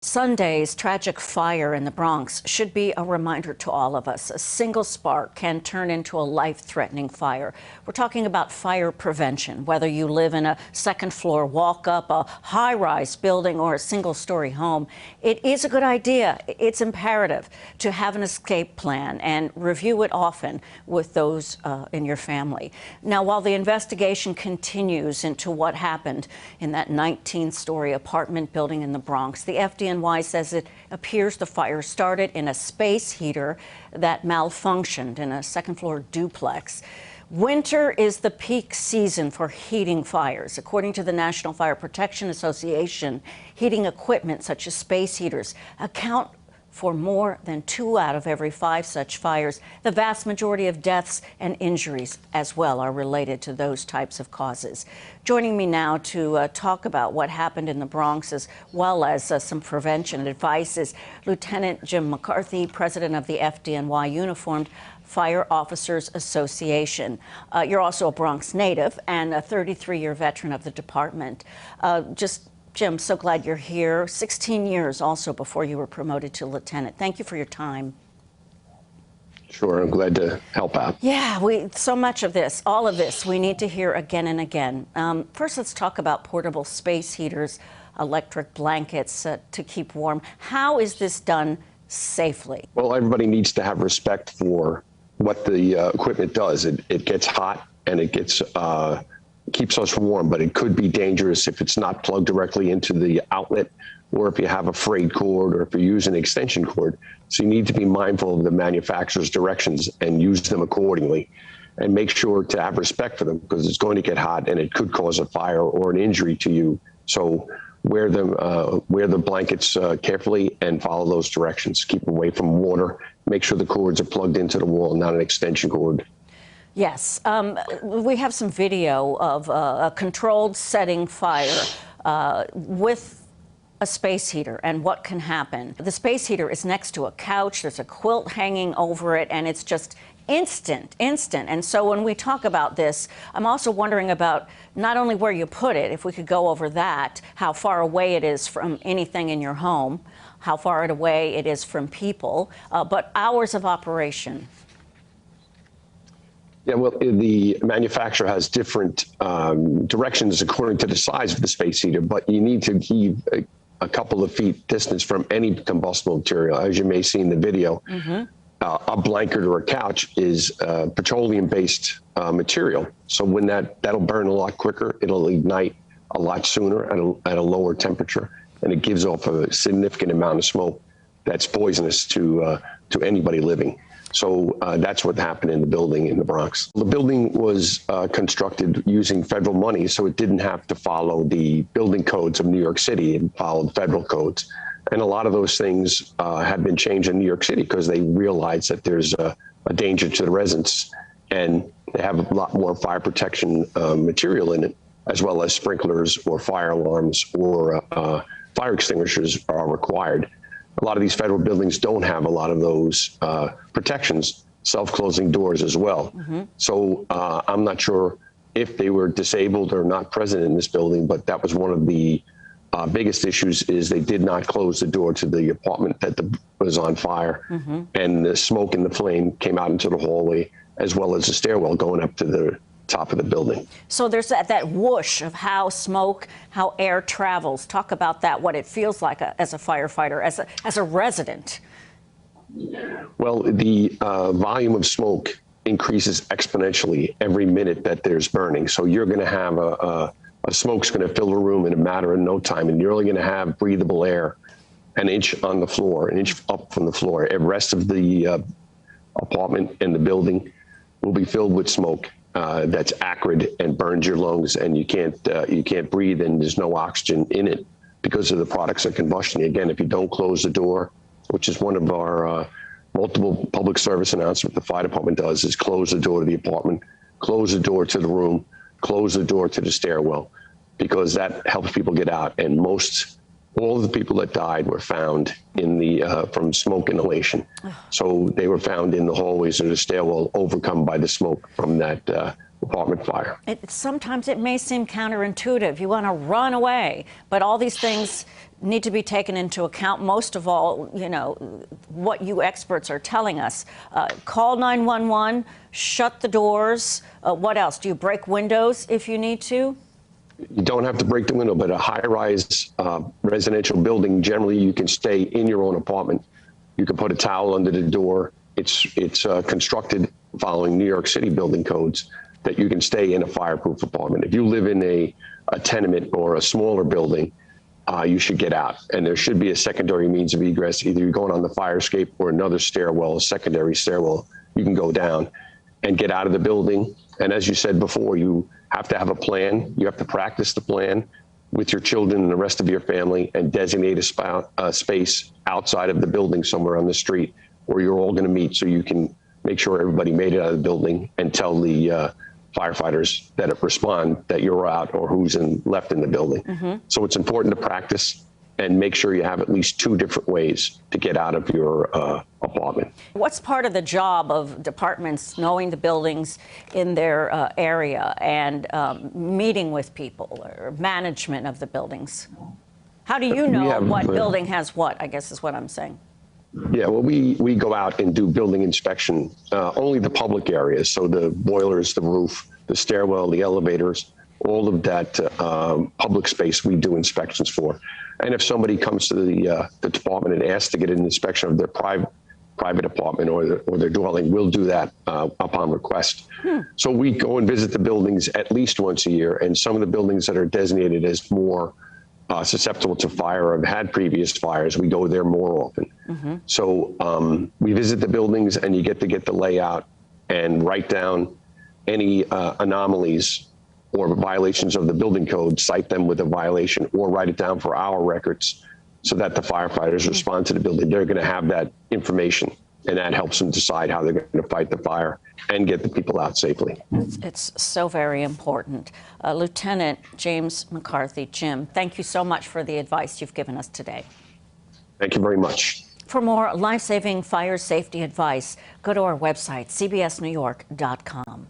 Sunday's tragic fire in the Bronx should be a reminder to all of us. A single spark can turn into a life-threatening fire. We're talking about fire prevention, whether you live in a second-floor walk-up, a high-rise building, or a single-story home. It is a good idea. It's imperative to have an escape plan and review it often with those in your family. Now, while the investigation continues into what happened in that 19-story apartment building in the Bronx, the FDNY says it appears the fire started in a space heater that malfunctioned in a second-floor duplex. Winter is the peak season for heating fires. According to the National Fire Protection Association, heating equipment such as space heaters account for more than 2 out of every 5 such fires. The vast majority of deaths and injuries as well are related to those types of causes. Joining me now to talk about what happened in the Bronx as well as some prevention advice is Lieutenant Jim McCarthy, president of the FDNY Uniformed Fire Officers Association. You're also a Bronx native and a 33-year veteran of the department. Jim, so glad you're here. 16 years also before you were promoted to lieutenant. Thank you for your time. Sure, I'm glad to help out. Yeah, so much of this, all of this, we need to hear again and again. First, let's talk about portable space heaters, electric blankets to keep warm. How is this done safely? Well, everybody needs to have respect for what the equipment does. It gets hot and it gets keeps us warm, but it could be dangerous if it's not plugged directly into the outlet, or if you have a frayed cord, or if you use an extension cord. So you need to be mindful of the manufacturer's directions and use them accordingly, and make sure to have respect for them, because it's going to get hot and it could cause a fire or an injury to you. So wear the blankets carefully and follow those directions. Keep away from water. Make sure the cords are plugged into the wall, not an extension cord. Yes, we have some video of a controlled setting fire with a space heater and what can happen. The space heater is next to a couch, there's a quilt hanging over it, and it's just instant. And so when we talk about this, I'm also wondering about not only where you put it, if we could go over that, how far away it is from anything in your home, how far away it is from people, but hours of operation. Yeah, well, the manufacturer has different directions according to the size of the space heater, but you need to keep a couple of feet distance from any combustible material. As you may see in the video, a blanket or a couch is petroleum-based material. So when that'll burn a lot quicker, it'll ignite a lot sooner at a lower temperature, and it gives off a significant amount of smoke that's poisonous to anybody living. So that's what happened in the building in the Bronx. The building was constructed using federal money, so it didn't have to follow the building codes of New York City. It followed federal codes. And a lot of those things have been changed in New York City because they realize that there's a danger to the residents, and they have a lot more fire protection material in it, as well as sprinklers or fire alarms or fire extinguishers are required. A lot of these federal buildings don't have a lot of those protections, self-closing doors as well. So I'm not sure if they were disabled or not present in this building, but that was one of the biggest issues, is they did not close the door to the apartment that was on fire. And the smoke and the flame came out into the hallway, as well as the stairwell going up to the top of the building. So there's that whoosh of how smoke, how air travels. Talk about that, what it feels like as a firefighter, as a resident. Well, the volume of smoke increases exponentially every minute that there's burning. So you're going to have a smoke's going to fill the room in a matter of no time, and you're only going to have breathable air an inch on the floor, an inch up from the floor. The rest of the apartment and the building will be filled with smoke that's acrid and burns your lungs, and you can't breathe, and there's no oxygen in it because of the products of combustion. Again, if you don't close the door, which is one of our multiple public service announcements the fire department does, is close the door to the apartment, close the door to the room, close the door to the stairwell, because that helps people get out. And all of the people that died were found in from smoke inhalation. So they were found in the hallways of the stairwell, overcome by the smoke from that apartment fire. Sometimes it may seem counterintuitive. You want to run away, but all these things need to be taken into account. Most of all, you know, what you experts are telling us. Call 911, shut the doors. What else? Do you break windows if you need to? You don't have to break the window, but a high-rise residential building, generally you can stay in your own apartment. You can put a towel under the door. It's constructed following New York City building codes that you can stay in a fireproof apartment. If you live in a tenement or a smaller building, you should get out. And there should be a secondary means of egress. Either you're going on the fire escape or another stairwell, a secondary stairwell, you can go down and get out of the building. And as you said before, you have to have a plan. You have to practice the plan with your children and the rest of your family and designate a space outside of the building somewhere on the street where you're all going to meet so you can make sure everybody made it out of the building and tell the firefighters that respond that you're out or who's left in the building. Mm-hmm. So it's important to practice and make sure you have at least 2 different ways to get out of your apartment. What's part of the job of departments knowing the buildings in their area and meeting with people or management of the buildings? How do you know what building has what, I guess is what I'm saying? Yeah, well, we go out and do building inspection, only the public areas. So the boilers, the roof, the stairwell, the elevators, all of that public space we do inspections for. And if somebody comes to the department and asks to get an inspection of their private apartment or their dwelling, we'll do that upon request. So we go and visit the buildings at least once a year, and some of the buildings that are designated as more susceptible to fire or have had previous fires, we go there more often. Mm-hmm. So we visit the buildings and you get to get the layout and write down any anomalies or violations of the building code, cite them with a violation or write it down for our records so that the firefighters respond to the building. They're going to have that information, and that helps them decide how they're going to fight the fire and get the people out safely. It's so very important. Lieutenant James McCarthy, Jim, thank you so much for the advice you've given us today. Thank you very much. For more life-saving fire safety advice, go to our website, cbsnewyork.com.